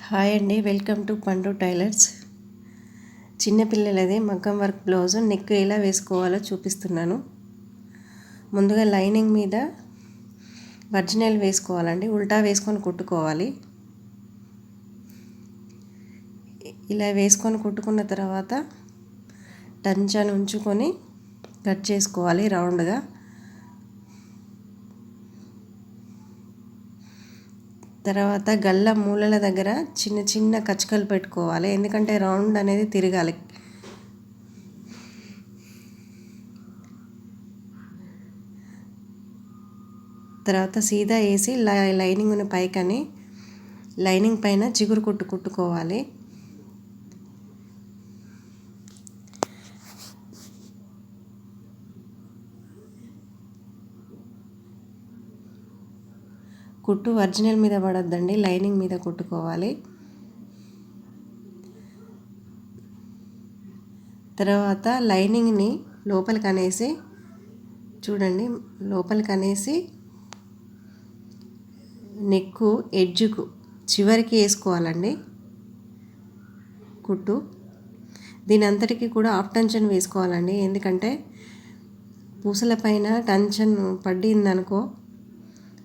Hi అండి, welcome to పండు tailors. చిన్నపిల్లలది మగ్గం వర్క్ బ్లౌజ్ నెక్ ఎలా వేసుకోవాలో చూపిస్తున్నాను. ముందుగా లైనింగ్ మీద ఒరిజినల్ వేసుకోవాలండి, ఉల్టా వేసుకొని కుట్టుకోవాలి. ఇలా వేసుకొని కుట్టుకున్న తర్వాత టంచాన్ని ఉంచుకొని కట్ చేసుకోవాలి రౌండ్గా. తర్వాత గల్ల మూలల దగ్గర చిన్న చిన్న కచ్చకలు పెట్టుకోవాలి, ఎందుకంటే రౌండ్ అనేది తిరగాలి. తర్వాత సీదా వేసి లైనింగ్ని పైకని లైనింగ్ పైన చిగురు కుట్టుకోవాలి. కుట్టు ఒరిజినల్ మీద పడొద్దండి, లైనింగ్ మీద కుట్టుకోవాలి. తర్వాత లైనింగ్ని లోపలికి అనేసి చూడండి, లోపలికి అనేసి నెక్కు ఎడ్జ్కు చివరికి వేసుకోవాలండి కుట్టు. దీని అంతటికి కూడా హాఫ్ టెన్షన్ వేసుకోవాలండి, ఎందుకంటే పూసల పైన టెన్షన్ పడిందనుకో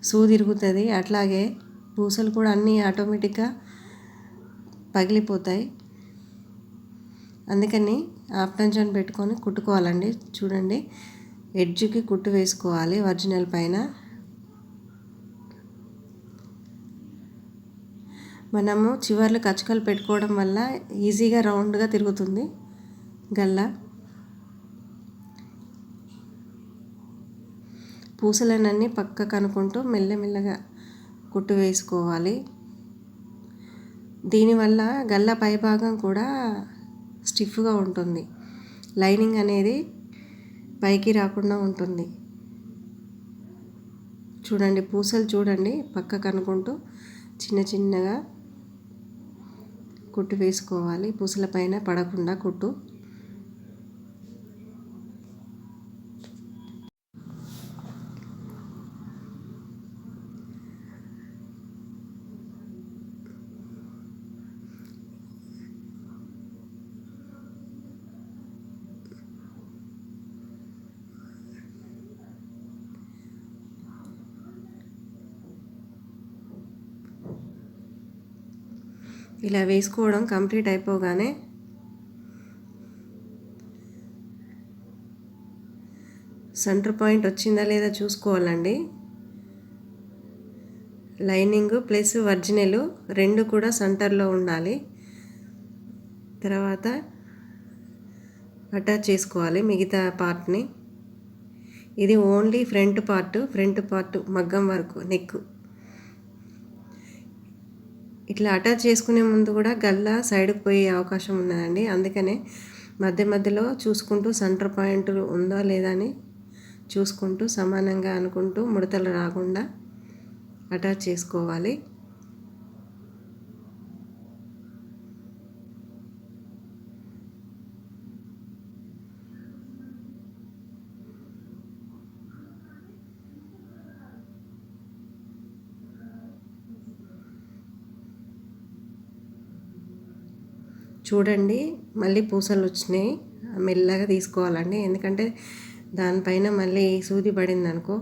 సూది ఇరుగుతుంది, అట్లాగే పూసలు కూడా అన్నీ ఆటోమేటిక్గా పగిలిపోతాయి. అందుకని హాఫ్ టెన్షన్ పెట్టుకొని కుట్టుకోవాలండి. చూడండి, ఎడ్జ్కి కుట్టు వేసుకోవాలి ఒరిజినల్ పైన. మనము చివర్లు కచ్చకలు పెట్టుకోవడం వల్ల ఈజీగా రౌండ్గా తిరుగుతుంది గల్ల. పూసలనన్నీ పక్కకు అనుకుంటూ మెల్లమెల్లగా కుట్టు వేసుకోవాలి. దీనివల్ల గల్ల పైభాగం కూడా స్టిఫ్గా ఉంటుంది, లైనింగ్ అనేది పైకి రాకుండా ఉంటుంది. చూడండి, పూసలు చూడండి పక్కకు అనుకుంటూ చిన్న చిన్నగా కుట్టు వేసుకోవాలి, పూసల పైన పడకుండా కుట్టు. ఇలా వేసుకోవడం కంప్లీట్ అయిపోగానే సెంటర్ పాయింట్ వచ్చిందా లేదా చూసుకోవాలండి. లైనింగ్ ప్లస్ ఒరిజినల్ రెండు కూడా సెంటర్లో ఉండాలి. తర్వాత అటాచ్ చేసుకోవాలి మిగతా పార్ట్ని. ఇది ఓన్లీ ఫ్రంట్ పార్ట్ మగ్గం వరకు నెక్. ఇట్లా అటాచ్ చేసుకునే ముందు కూడా గల్ల సైడ్కి పోయే అవకాశం ఉన్నదండి, అందుకనే మధ్య మధ్యలో చూసుకుంటూ సెంటర్ పాయింట్ ఉందా లేదా అని చూసుకుంటూ సమానంగా అనుకుంటూ ముడతలు రాకుండా అటాచ్ చేసుకోవాలి. చూడండి, మళ్ళీ పూసలు వచ్చినాయి, మెల్లగా తీసుకోవాలండి, ఎందుకంటే దానిపైన మళ్ళీ సూది పడింది అనుకో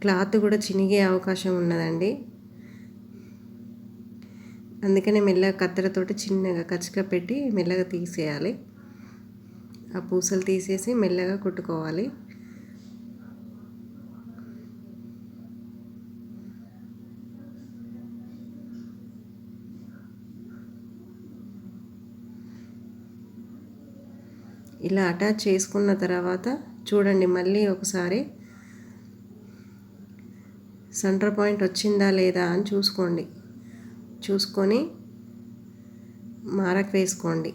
క్లాత్ కూడా చినిగే అవకాశం ఉన్నదండి. అందుకనే మెల్లగా కత్తెరతోటి చిన్నగా కచ్చిక పెట్టి మెల్లగా తీసేయాలి. ఆ పూసలు తీసేసి మెల్లగా కుట్టుకోవాలి. ఇలా అటాచ్ చేసుకున్న తర్వాత చూడండి, మళ్ళీ ఒకసారి సెంటర్ పాయింట్ వచ్చిందా లేదా అని చూసుకొని మారక్ వేసుకోండి.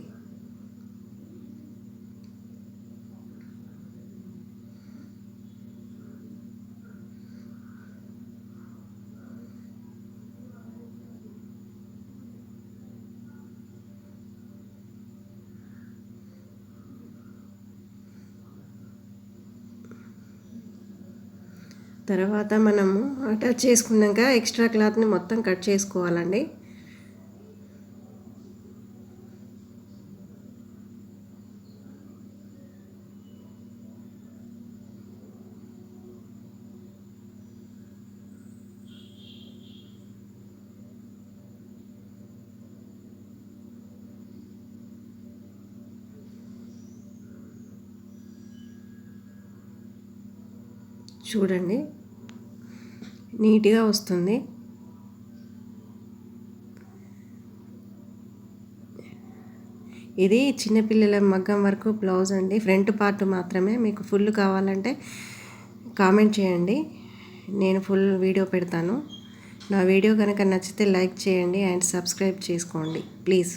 తర్వాత మనము అటాచ్ చేసుకున్నాక ఎక్స్ట్రా క్లాత్ని మొత్తం కట్ చేసుకోవాలండి. చూడండి నీట్గా వస్తుంది. ఇది చిన్నపిల్లల మగ్గం వరకు బ్లౌజ్ అండి. ఫ్రంట్ పార్ట్ మాత్రమే. మీకు ఫుల్ కావాలంటే కామెంట్ చేయండి, నేను ఫుల్ వీడియో పెడతాను. నా వీడియో కనుక నచ్చితే లైక్ చేయండి అండ్ సబ్స్క్రైబ్ చేసుకోండి ప్లీజ్.